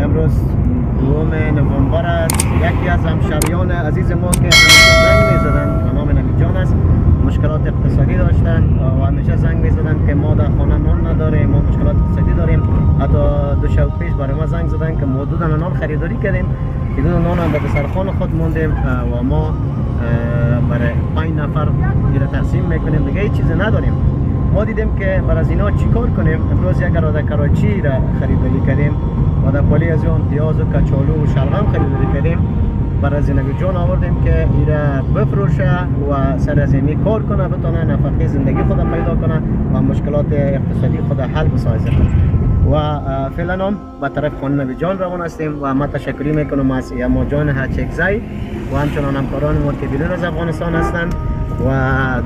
امروز 2 نوامبر است. یکی از همشهریان عزیز ما که همیشه زنگ میزدن به نام نوید جان است، مشکلات اقتصادی داشتن و همیشه زنگ میزدن که ما در خانه نان نداریم، ما مشکلات اقتصادی داریم. حتی 2 شب پیش برای ما زنگ زدن که ما 2 دانه نان خریداری کردیم که 2 نان هم به دسترخوان خود موندیم و ما برای 5 نفر این تقسیم میکنیم، دیگه هیچ چیزی نداریم. ما دیدیم که برای از اینا چیکار کنیم. امروز یک اراده کراچی را خریداری کردیم و در پالی از اون پیاز و کچالو و شلغم خریداری کردیم. برای از نوید جان آوردیم که این را بفروشه و سر از این کار کنه، بتونه نفقه زندگی خود پیدا کنه و مشکلات اقتصادی خود حل بسازه. و فعلا هم به طرف خانه نوید جان روان هستیم و ما تشکری میکنم از اما جان هچکزی و همچنان همکاران ما که بیرون از افغانستان هستند و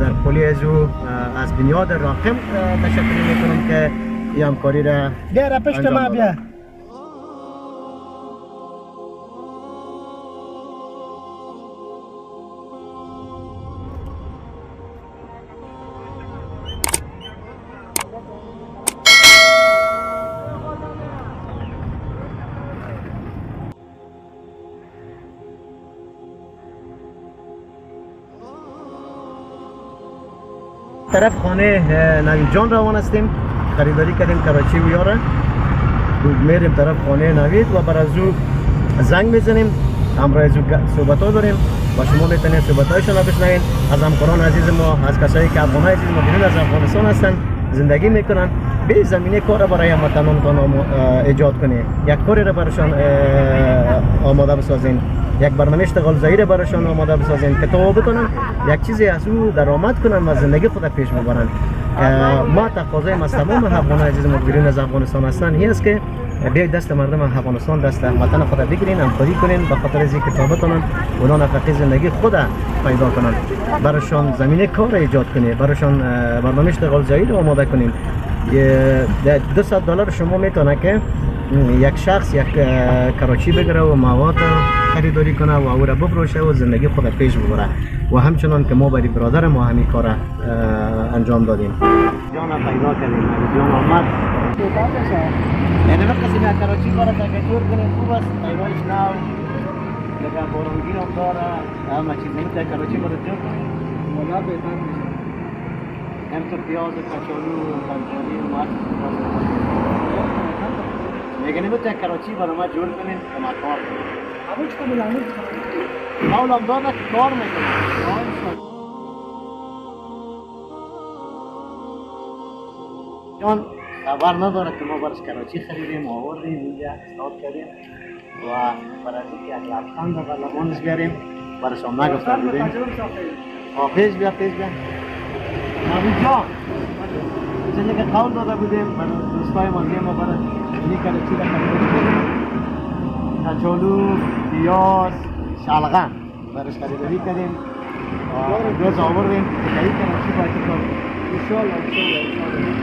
در پلی از او از بنیاد راقم تشکر میکنم که این همکاری را بیا پشت ما بیا. طرف خانه نوید جان روان هستیم، خریداری کردیم کراچی و یاره میریم طرف خانه نوید و بر از او زنگ میزنیم، همراه از او صحبت ها داریم و شما میتونید صحبت هایشان را بشنوید از همکاران عزیز ما، از کسایی که افغان عزیز ما بیرون از افغانستان هستند زندگی میکنن. به زمینه کار برای هموطنانتان ایجاد کنید، یک کاری را برایشان آماده بسازین، یک برنامه اشتغال زایی را برایشان آماده بسازین که تا بتونن یک چیزی از او درآمد کنن و زندگی خود پیش ببرن. ما تقاضای از تمام افغان عزیز ما بیرون از افغانستان هستند این است که بیاید دست مردم افغانستان، دست وطن خود بگیرین، همکاری کنین به خاطر از اینکه تا بتونن اونا نفقه زندگی خود پیدا کنن، برایشان زمینه کار ایجاد کنید، برایشان برنامه اشتغال زایی را آماده کنین. $200 شما میتونه که یک شخص یک کراچی بگیره و مواد خریداری کنه و او را بفروشه و زندگی خود پیش ببره و همچنان که ما برای برادر ما همین کار انجام دادیم. جان پیدا کردیم، جان آمد. یعنی وقتی سیمه کراچی کار تکیور کنیم خوب است، ایرانش نو لگه بارانگیر هم داره، همه چیز نمیتونه کراچی کار جور کنیم مولا بهتر میشه. همطور پیاز و کچالو و خانجانی و مرد میگه نمیتونه کراچی برای ما جور کنیم که ما کار کنیم. همون چکا ملانید اولم داده که کار میکنیم. جان خبر نداره که ما برش کراچی خریدیم، آوردیم اینجا استاد کردیم و برای اینکه یک لبخند به لبانش بیاریم برش هم نگفتن بودیم. پیش بیا نوید جان چیزی که قول داده بودیم برای دوستای ما ما برای اینی کراچی را خریداری کردیم، کچالو، پیاز، شلغم برش خریداری کردیم و روز آوردیم که این کراچی باید کنیم. انشاءالله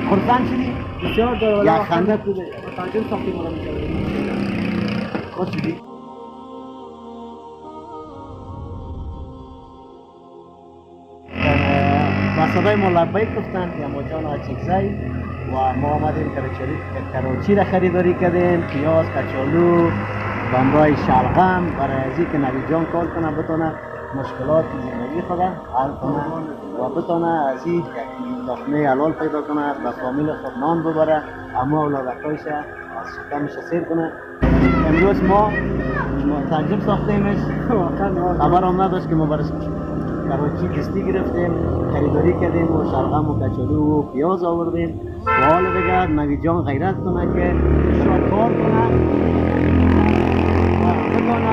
خورسند شدی؟ بسیار داره یک خنده بوده تنجم ساختی مورا میشه خوش شدی؟ با صدای ما لبیک گفتن که اما جان هچکزی و ما آمدیم کراچی را خریداری کردیم، پیاز، کچالو و همراه شلغم برای از اینکه نوید جان کار کنه بتونه مشکلات زندگی خود حل کنه و بتونه از این لقمه حلال پیدا کنه، به فامیل خود نان ببره، اما اولادکایش از شکمش سیر کنه. امروز ما تنجم ساختیمش، خبر هم نداشت که ما برش کراچی قسطی گرفتیم، خریداری کردیم و شلغم و کچالو و پیاز آوردیم و حال دیگر نوید جان غیرت کنه که شاید کار کنه و بتونه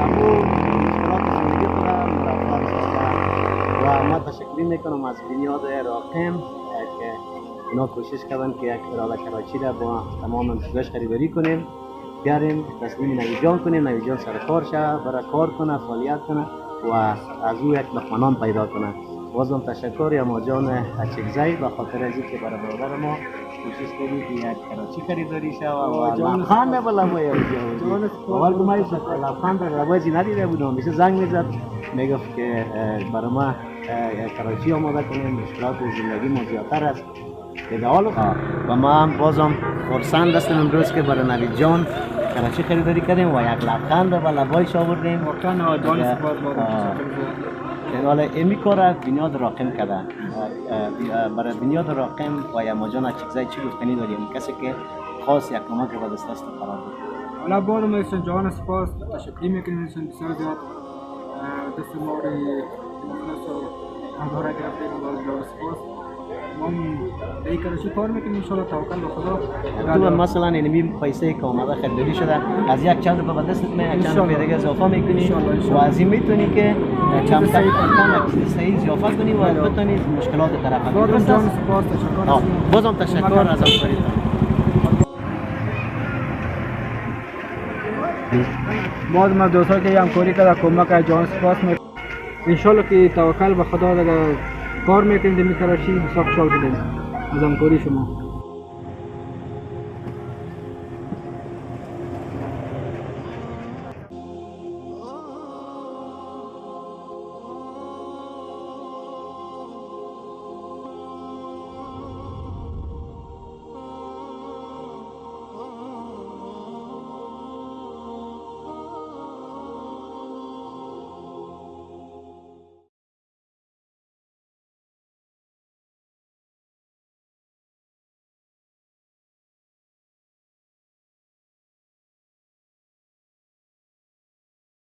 امو مشکلات زندگی خود مرفع بسازه و ما تشکر میکنم از بنیاد راقم که اینا کوشش کردن که یک اراده کراچی را با تمام امتیازش خریداری کنیم، بیاریم تسلیم نوید جان کنیم، نوید جان سر کار شه، برای کار کنه، فعالیت کنه و از او یک لقمه نان پیدا کنه. بازم تشکر اما جان هچکزی به خاطر از اینکه برای برادر ما کوشش کنید که یک کراچی خریداری شه و لبخند به لبای جان اول که ما لبخند به لبای ندیده بودم، همیشه زنگ میزد میگفت که برای ما کراچی آماده کنیم، مشکلات زندگی ما زیادتر است دیگه. حالا و ما هم بازم خرسند هستیم امروز که برای نوید جان کراچی خریداری کردیم و یک لبخند به لبایش آوردیم. واقعا جان سپاس که حالا امی کار بنیاد راقم کرده. برای بنیاد راقم و یا ماجان چیزای چی گفتنی داریم کسی که خاص یک کمک به دست قرار داد. حالا بار میسن جان سپاس تشکر میکنیم میسن بسیار زیاد دست ماری مخلص و همکارا گرفتیم باز جان سپاس. ما ای کارشی کار میکنیم ان شاء الله توکل به خدا. تو مثلا اینمی پیسه که اومده خریداری شده از یک چند روپیه به دستت میاد، چند روپیه دیگه اضافه میکنی و از این میتونی که کم کم صحیح اضافه کنی و بتونی مشکلات طرف حل کنی. جان سپاس تشکر. بازم تشکر از همکاریتان. باز ما دوستا که همکاری کرده کمک جان سپاس میکنیم. ان شاء الله که توکل به خدا دیگه کار میکنیم در کراچی. بسیار خوشحال شدیم از همکاری شما.